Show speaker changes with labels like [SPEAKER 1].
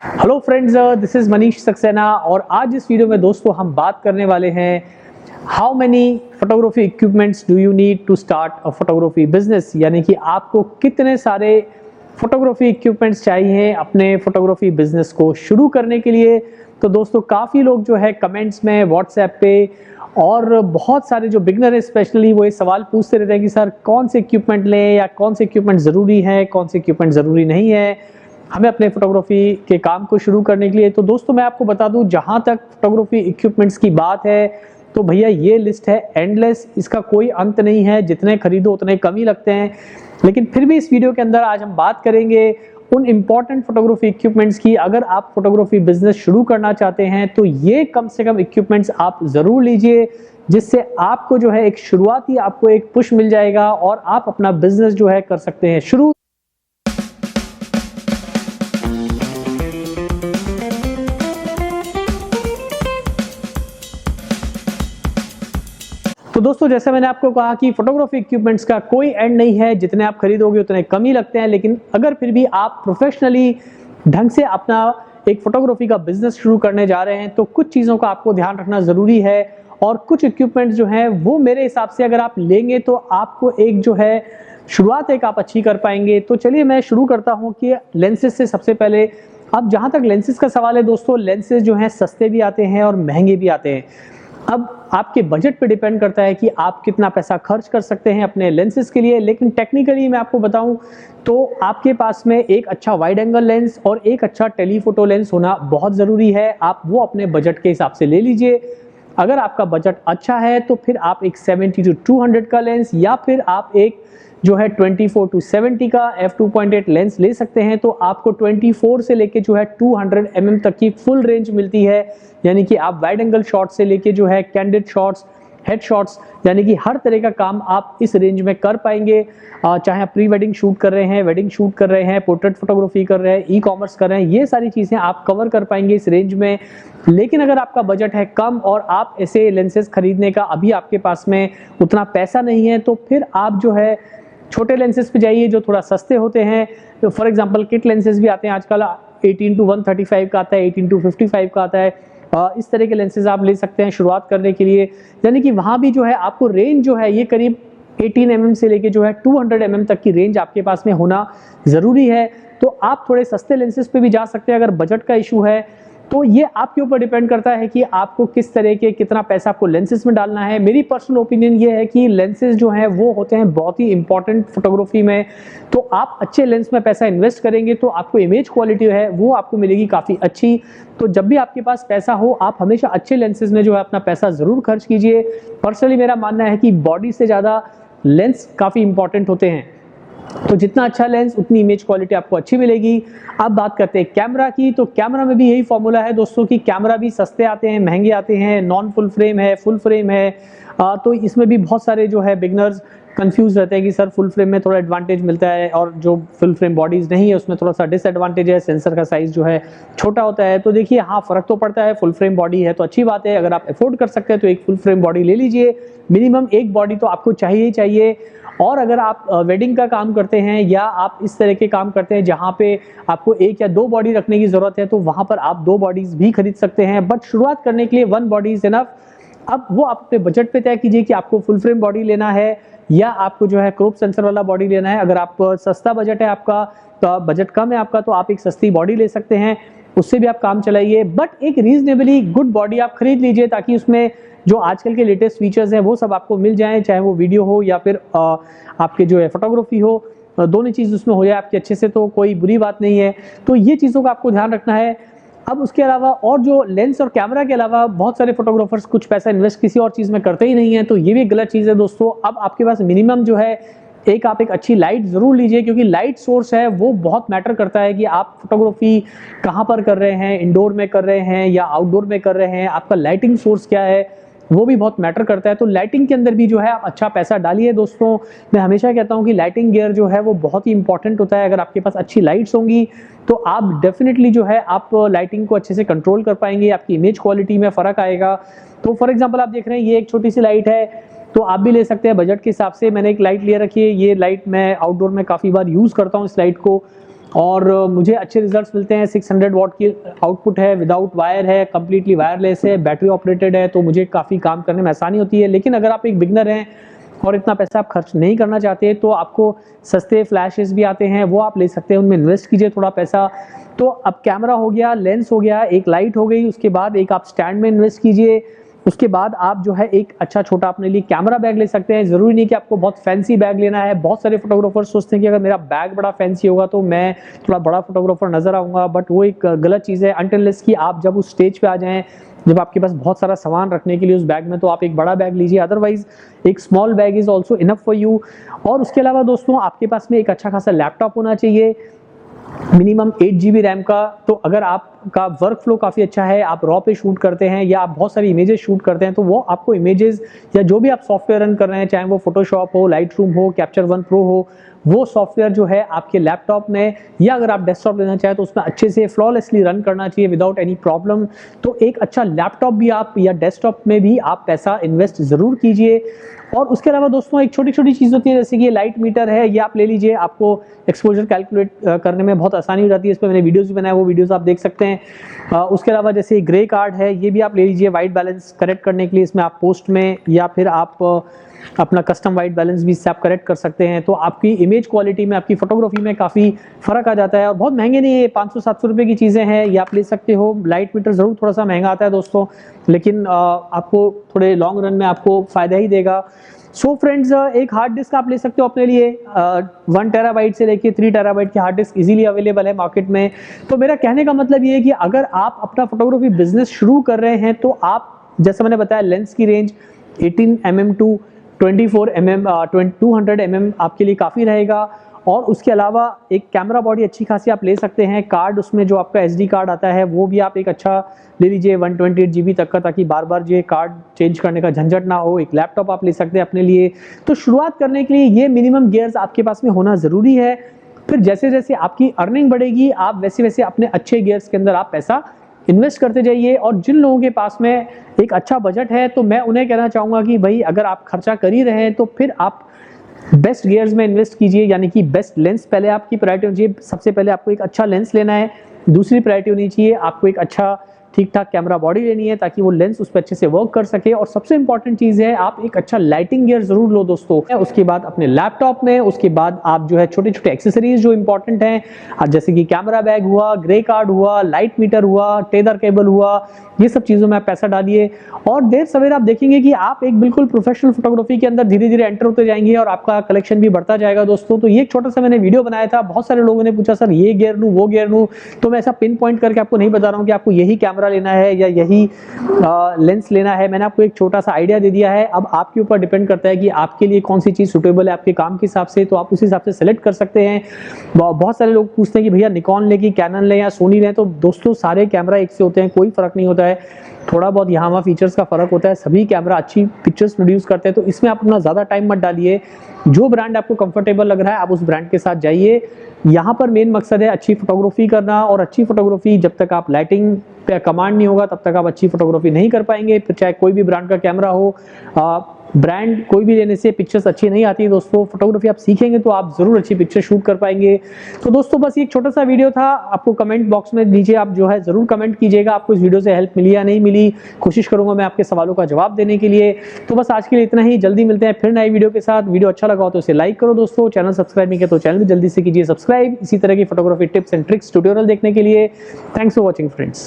[SPEAKER 1] Hello friends, this is Manish Saxena और आज इस वीडियो में दोस्तों हम बात करने वाले हैं how many photography equipments do you need to start a photography business. यानी कि आपको कितने सारे फोटोग्राफी इक्विपमेंट्स चाहिए अपने फोटोग्राफी बिजनेस को शुरू करने के लिए। तो दोस्तों काफ़ी लोग जो है कमेंट्स में, व्हाट्सएप पे और बहुत सारे जो बिगनर है स्पेशली वो ये सवाल पूछते रहते हैं कि सर कौन से इक्विपमेंट लें या कौन से इक्विपमेंट ज़रूरी है, कौन से इक्विपमेंट ज़रूरी नहीं है हमें अपने फोटोग्राफी के काम को शुरू करने के लिए। तो दोस्तों मैं आपको बता दूं, जहां तक फोटोग्राफी इक्विपमेंट्स की बात है तो भैया ये लिस्ट है एंडलेस, इसका कोई अंत नहीं है, जितने खरीदो उतने कम ही लगते हैं। लेकिन फिर भी इस वीडियो के अंदर आज हम बात करेंगे उन इंपॉर्टेंट फोटोग्राफी इक्विपमेंट्स की। अगर आप फोटोग्राफी बिजनेस शुरू करना चाहते हैं तो ये कम से कम इक्विपमेंट्स आप जरूर लीजिए, जिससे आपको जो है एक शुरुआती आपको एक पुश मिल जाएगा और आप अपना बिजनेस जो है कर सकते हैं शुरू। तो दोस्तों जैसे मैंने आपको कहा कि फोटोग्राफी इक्विपमेंट्स का कोई एंड नहीं है, जितने आप खरीदोगे उतने कम ही लगते हैं। लेकिन अगर फिर भी आप प्रोफेशनली ढंग से अपना एक फोटोग्राफी का बिजनेस शुरू करने जा रहे हैं तो कुछ चीज़ों का आपको ध्यान रखना ज़रूरी है। और कुछ इक्विपमेंट्स जो हैं वो मेरे हिसाब से अगर आप लेंगे तो आपको एक जो है शुरुआत एक आप अच्छी कर पाएंगे। तो चलिए मैं शुरू करता हूँ कि लेंसेज से सबसे पहले। अब जहाँ तक लेंसेज का सवाल है दोस्तों, लेंसेज जो हैं सस्ते भी आते हैं और महंगे भी आते हैं। अब आपके बजट पे डिपेंड करता है कि आप कितना पैसा खर्च कर सकते हैं अपने लेंसेज के लिए। लेकिन टेक्निकली मैं आपको बताऊं तो आपके पास में एक अच्छा वाइड एंगल लेंस और एक अच्छा टेलीफोटो लेंस होना बहुत ज़रूरी है। आप वो अपने बजट के हिसाब से ले लीजिए। अगर आपका बजट अच्छा है तो फिर आप एक 70 to 200 का लेंस या फिर आप एक जो है 24 to 70 का f2.8 लेंस ले सकते हैं। तो आपको 24 से लेके जो है 200 mm तक की फुल रेंज मिलती है। यानी कि आप वाइड एंगल शॉट से लेके जो है कैंडिड शॉट्स, हेड शॉट्स, यानी कि हर तरह का काम आप इस रेंज में कर पाएंगे। चाहे आप प्री वेडिंग शूट कर रहे हैं, वेडिंग शूट कर रहे हैं, पोर्ट्रेट फोटोग्राफी कर रहे हैं, ई कॉमर्स कर रहे हैं, ये सारी चीज़ें आप कवर कर पाएंगे इस रेंज में। लेकिन अगर आपका बजट है कम और आप ऐसे लेंसेज खरीदने का अभी आपके पास में उतना पैसा नहीं है तो फिर आप जो है छोटे लेंसेज पे जाइए जो थोड़ा सस्ते होते हैं। तो फॉर एग्जांपल किट लेंसेज भी आते हैं आजकल, 18 to 135 का आता है, 18 to 55 का आता है। इस तरह के लेंसेज आप ले सकते हैं शुरुआत करने के लिए। यानी कि वहाँ भी जो है आपको रेंज जो है ये करीब 18 mm से लेके जो है 200 mm तक की रेंज आपके पास में होना ज़रूरी है। तो आप थोड़े सस्ते लेंसेज पे भी जा सकते हैं अगर बजट का इशू है। तो ये आपके ऊपर डिपेंड करता है कि आपको किस तरह के कितना पैसा आपको लेंसेज में डालना है। मेरी पर्सनल ओपिनियन ये है कि लेंसेज जो हैं वो होते हैं बहुत ही इंपॉर्टेंट फोटोग्राफी में। तो आप अच्छे लेंस में पैसा इन्वेस्ट करेंगे तो आपको इमेज क्वालिटी है वो आपको मिलेगी काफ़ी अच्छी। तो जब भी आपके पास पैसा हो आप हमेशा अच्छे लेंसेज में जो है अपना पैसा ज़रूर खर्च कीजिए। पर्सनली मेरा मानना है कि बॉडी से ज़्यादा लेंस काफ़ी इंपॉर्टेंट होते हैं। तो जितना अच्छा लेंस उतनी इमेज क्वालिटी आपको अच्छी मिलेगी। अब बात करते हैं कैमरा की। तो कैमरा में भी यही फॉर्मूला है दोस्तों कि कैमरा भी सस्ते आते हैं, महंगे आते हैं, नॉन फुल फ्रेम है, फुल फ्रेम है। तो इसमें भी बहुत सारे जो है बिगनर्स कंफ्यूज रहते हैं कि सर फुल फ्रेम में थोड़ा एडवांटेज मिलता है और जो फुल फ्रेम बॉडीज नहीं है उसमें थोड़ा सा डिसएडवांटेज है, सेंसर का साइज जो है छोटा होता है। तो देखिए हाँ, फर्क तो पड़ता है। फुल फ्रेम बॉडी है तो अच्छी बात है, अगर आप अफोर्ड कर सकते हैं तो एक फुल फ्रेम बॉडी ले लीजिए। मिनिमम एक बॉडी तो आपको चाहिए ही चाहिए। और अगर आप वेडिंग का काम करते हैं या आप इस तरह के काम करते हैं जहाँ पे आपको एक या दो बॉडी रखने की ज़रूरत है तो वहाँ पर आप दो बॉडीज़ भी खरीद सकते हैं। बट शुरुआत करने के लिए वन बॉडी इज़ इनफ। अब वो आप अपने बजट पे तय कीजिए कि आपको फुल फ्रेम बॉडी लेना है या आपको जो है क्रॉप सेंसर वाला बॉडी लेना है। अगर आप सस्ता बजट है आपका, तो बजट कम है आपका, तो आप एक सस्ती बॉडी ले सकते हैं, उससे भी आप काम चलाइए। बट एक रीजनेबली गुड बॉडी आप खरीद लीजिए ताकि उसमें जो आजकल के लेटेस्ट फीचर्स हैं वो सब आपको मिल जाएं, चाहे वो वीडियो हो या फिर आपके जो है फोटोग्राफी हो, दोनों चीज़ उसमें हो जाए आपके अच्छे से, तो कोई बुरी बात नहीं है। तो ये चीज़ों का आपको ध्यान रखना है। अब उसके अलावा और जो लेंस और कैमरा के अलावा बहुत सारे फोटोग्राफर्स कुछ पैसा इन्वेस्ट किसी और चीज़ में करते ही नहीं है, तो ये भी गलत चीज़ है दोस्तों। अब आपके पास मिनिमम जो है आप एक अच्छी लाइट ज़रूर लीजिए, क्योंकि लाइट सोर्स है वो बहुत मैटर करता है कि आप फोटोग्राफी कहाँ पर कर रहे हैं, इंडोर में कर रहे हैं या आउटडोर में कर रहे हैं, आपका लाइटिंग सोर्स क्या है वो भी बहुत मैटर करता है। तो लाइटिंग के अंदर भी जो है आप अच्छा पैसा डालिए दोस्तों। मैं हमेशा कहता हूँ कि लाइटिंग गियर जो है वो बहुत ही इंपॉर्टेंट होता है। अगर आपके पास अच्छी लाइट्स होंगी तो आप डेफिनेटली जो है आप लाइटिंग को अच्छे से कंट्रोल कर पाएंगे, आपकी इमेज क्वालिटी में फ़र्क आएगा। तो फॉर एग्जाम्पल आप देख रहे हैं ये एक छोटी सी लाइट है, तो आप भी ले सकते हैं बजट के हिसाब से। मैंने एक लाइट ले रखी है, ये लाइट मैं आउटडोर में काफ़ी बार यूज़ करता हूँ इस लाइट को। और मुझे अच्छे रिजल्ट्स मिलते हैं। 600 वॉट की आउटपुट है, विदाउट वायर है, कम्प्लीटली वायरलेस है, बैटरी ऑपरेटेड है, तो मुझे काफ़ी काम करने में आसानी होती है। लेकिन अगर आप एक बिगनर हैं और इतना पैसा आप खर्च नहीं करना चाहते तो आपको सस्ते फ्लैशेस भी आते हैं, वो आप ले सकते हैं, उनमें इन्वेस्ट कीजिए थोड़ा पैसा। तो अब कैमरा हो गया, लेंस हो गया, एक लाइट हो गई, उसके बाद एक आप स्टैंड में इन्वेस्ट कीजिए। उसके बाद आप जो है एक अच्छा छोटा अपने लिए कैमरा बैग ले सकते हैं। ज़रूरी नहीं कि आपको बहुत फैंसी बैग लेना है। बहुत सारे फोटोग्राफर सोचते हैं कि अगर मेरा बैग बड़ा फैंसी होगा तो मैं थोड़ा बड़ा फोटोग्राफर नजर आऊँगा, बट वो एक गलत चीज़ है। अनटिल अनलेस कि आप जब उस स्टेज पे आ जाएं, जब आपके पास बहुत सारा सामान रखने के लिए उस बैग में, तो आप एक बड़ा बैग लीजिए, अदरवाइज एक small bag is also enough for you. और उसके अलावा दोस्तों आपके पास में एक अच्छा खासा लैपटॉप होना चाहिए, मिनिमम 8 GB रैम का। तो अगर आपका वर्क फ्लो काफ़ी अच्छा है, आप रॉ पे शूट करते हैं या आप बहुत सारी इमेजेस शूट करते हैं, तो वो आपको इमेजेस या जो भी आप सॉफ्टवेयर रन कर रहे हैं, चाहे वो फोटोशॉप हो, लाइट रूम हो, कैप्चर वन प्रो हो, वो सॉफ्टवेयर जो है आपके लैपटॉप में या अगर आप डेस्कटॉप लेना चाहें तो उसमें अच्छे से फ्लॉलेसली रन करना चाहिए विदाउट एनी प्रॉब्लम। तो एक अच्छा लैपटॉप भी आप या डेस्कटॉप में भी आप पैसा इन्वेस्ट ज़रूर कीजिए। और उसके अलावा दोस्तों एक छोटी छोटी चीज़ होती है, जैसे कि ये लाइट मीटर है, ये आप ले लीजिए, आपको एक्सपोजर कैलकुलेट करने में बहुत आसानी हो जाती है। इस पर मैंने वीडियोस भी बनाए, वो वीडियोस आप देख सकते हैं। उसके अलावा जैसे ग्रे कार्ड है, ये भी आप ले लीजिए वाइट बैलेंस करेक्ट करने के लिए। इसमें आप पोस्ट में या फिर आप अपना कस्टम वाइट बैलेंस भी इससे आप करेक्ट कर सकते हैं। तो आपकी इमेज क्वालिटी में, आपकी फोटोग्राफी में काफ़ी फ़र्क आ जाता है। और बहुत महंगे नहीं है, 500-700 रुपये की चीज़ें हैं, ये आप ले सकते हो। लाइट मीटर ज़रूर थोड़ा सा महंगा आता है दोस्तों, लेकिन आपको थोड़े लॉन्ग रन में आपको फ़ायदा ही देगा। सो फ्रेंड्स, एक हार्ड डिस्क आप ले सकते हो अपने लिए। 1 टेराबाइट से लेके 3 टेराबाइट की हार्ड डिस्क इजीली अवेलेबल है मार्केट में। तो मेरा कहने का मतलब ये है कि अगर आप अपना फोटोग्राफी बिजनेस शुरू कर रहे हैं तो आप, जैसे मैंने बताया, लेंस की range 18 mm to 24 mm 200 mm आपके लिए काफ़ी रहेगा। और उसके अलावा एक कैमरा बॉडी अच्छी खासी आप ले सकते हैं। कार्ड उसमें जो आपका SD कार्ड आता है वो भी आप एक अच्छा ले लीजिए 128 GB तक का, ताकि बार बार जो कार्ड चेंज करने का झंझट ना हो। एक लैपटॉप आप ले सकते हैं अपने लिए। तो शुरुआत करने के लिए ये मिनिमम गियर्स आपके पास में होना ज़रूरी है। फिर जैसे जैसे आपकी अर्निंग बढ़ेगी, आप वैसे वैसे अपने अच्छे गियर्स के अंदर आप पैसा इन्वेस्ट करते जाइए। और जिन लोगों के पास में एक अच्छा बजट है, तो मैं उन्हें कहना चाहूँगा कि भाई अगर आप खर्चा कर ही रहे हैं तो फिर आप बेस्ट गियर्स में इन्वेस्ट कीजिए, यानी कि बेस्ट लेंस पहले आपकी प्रायोरिटी होनी चाहिए। सबसे पहले आपको एक अच्छा लेंस लेना है। दूसरी प्रायोरिटी होनी चाहिए आपको एक अच्छा ठीक ठाक कैमरा बॉडी लेनी है, ताकि वो लेंस उस पर अच्छे से वर्क कर सके। और सबसे इंपॉर्टेंट चीज़ है, आप एक अच्छा लाइटिंग गियर जरूर लो दोस्तों। उसके बाद अपने लैपटॉप में, उसके बाद आप जो है छोटे छोटे एक्सेसरीज जो इंपॉर्टेंट हैं, जैसे कि कैमरा बैग हुआ, ग्रे कार्ड हुआ, लाइट मीटर हुआ, टेदर केबल हुआ, ये सब चीज़ों में आप पैसा डालिए। और देर सवेर आप देखेंगे कि आप एक बिल्कुल प्रोफेशनल फोटोग्राफी के अंदर धीरे धीरे एंटर होते जाएंगे और आपका कलेक्शन भी बढ़ता जाएगा दोस्तों। तो ये एक छोटा सा मैंने वीडियो बनाया था। बहुत सारे लोगों ने पूछा सर ये गियर लूँ, वो गियर लूँ, तो मैं ऐसा पिन पॉइंट करके आपको नहीं बता रहा हूँ कि आपको यही कैमरा लेना है या यही लेंस लेना है। मैंने आपको एक छोटा सा आइडिया दे दिया है। अब आपके ऊपर डिपेंड करता है कि आपके लिए कौन सी चीज़ सुटेबल है आपके काम के हिसाब से, तो आप उस हिसाब से सेलेक्ट कर सकते हैं। बहुत सारे लोग पूछते हैं कि भैया निकॉन ले कि कैनन ले या सोनी ले, तो दोस्तों सारे कैमरा एक से होते हैं, कोई फर्क नहीं होता है। थोड़ा बहुत यहाँ वहाँ फीचर्स का फर्क होता है, सभी कैमरा अच्छी पिक्चर्स प्रोड्यूस करते हैं। तो इसमें आप अपना ज़्यादा टाइम मत डालिए। जो ब्रांड आपको कंफर्टेबल लग रहा है आप उस ब्रांड के साथ जाइए। यहाँ पर मेन मकसद है अच्छी फोटोग्राफी करना, और अच्छी फोटोग्राफी जब तक आप लाइटिंग पे कमांड नहीं होगा तब तक आप अच्छी फोटोग्राफी नहीं कर पाएंगे। फिर चाहे कोई भी ब्रांड का कैमरा हो, ब्रांड कोई भी लेने से पिक्चर्स अच्छी नहीं आती दोस्तों। फोटोग्राफी आप सीखेंगे तो आप जरूर अच्छी पिक्चर शूट कर पाएंगे। तो दोस्तों बस एक छोटा सा वीडियो था। आपको कमेंट बॉक्स में नीचे आप जो है जरूर कमेंट कीजिएगा आपको इस वीडियो से हेल्प मिली या नहीं मिली। कोशिश करूंगा मैं आपके सवालों का जवाब देने के लिए। तो बस आज के लिए इतना ही। जल्दी मिलते हैं फिर नई वीडियो के साथ। वीडियो अच्छा लगा हो तो इसे लाइक करो दोस्तों। चैनल सब्सक्राइब नहीं किया तो चैनल भी जल्दी से कीजिए सब्सक्राइब, इसी तरह की photography tips and tricks tutorial देखने के लिए। Thanks for watching friends.